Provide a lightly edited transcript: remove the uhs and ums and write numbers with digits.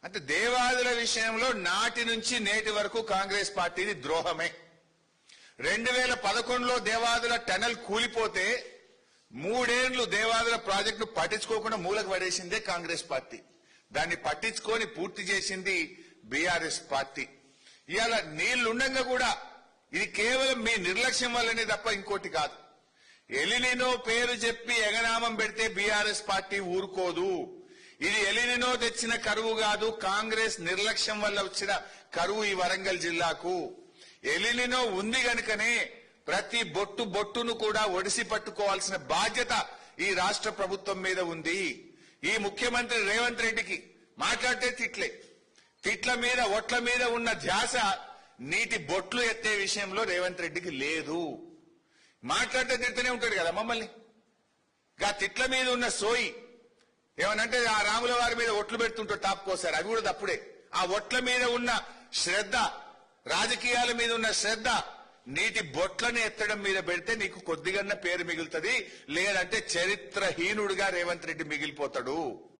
అంటే దేవాదుల విషయంలో నాటి నుంచి నేటి వరకు కాంగ్రెస్ పార్టీది ద్రోహమే. 2011లో దేవాదుల టనల్ కూలిపోతే 3 ఏళ్లు దేవాదుల ప్రాజెక్టు పట్టించుకోకుండా మూలకు పడేసిందే కాంగ్రెస్ పార్టీ. దాన్ని పట్టించుకొని పూర్తి చేసింది బీఆర్ఎస్ పార్టీ. ఇవాళ నీళ్లుండగా కూడా ఇది కేవలం మీ నిర్లక్ష్యం వల్లనే తప్ప ఇంకోటి కాదు. ఎలినినో పేరు చెప్పి ఎగనామం పెడితే బీఆర్ఎస్ పార్టీ ఊరుకోదు. ఇది ఎలినినో తెచ్చిన కరువు కాదు, కాంగ్రెస్ నిర్లక్ష్యం వల్ల వచ్చిన కరువు ఈ వరంగల్ జిల్లాకు. ఎలినినో ఉంది గనుకనే ప్రతి బొట్టును కూడా ఒడిసి పట్టుకోవాల్సిన బాధ్యత ఈ రాష్ట్ర ప్రభుత్వం మీద ఉంది. ఈ ముఖ్యమంత్రి రేవంత్ రెడ్డికి మాట్లాడితే తిట్ల మీద ఒట్ల మీద ఉన్న ధ్యాస నీటి బొట్లు ఎత్తే విషయంలో రేవంత్ రెడ్డికి లేదు. మాట్లాడితే తిడుతూనే ఉంటాడు కదా మమ్మల్ని. గా తిట్ల మీద ఉన్న సోయి ఏమనంటే ఆ రాముల వారి మీద ఒట్లు పెడుతుంటాడు తాపుకోసారి, అవి కూడా తప్పుడే. ఆ ఒట్ల మీద ఉన్న శ్రద్ధ, రాజకీయాల మీద ఉన్న శ్రద్ధ నీటి బొట్లను ఎత్తడం మీద పెడితే నీకు కొద్దిగన్న పేరు మిగులుతుంది, లేదంటే చరిత్రహీనుడిగా రేవంత్ రెడ్డి మిగిలిపోతాడు.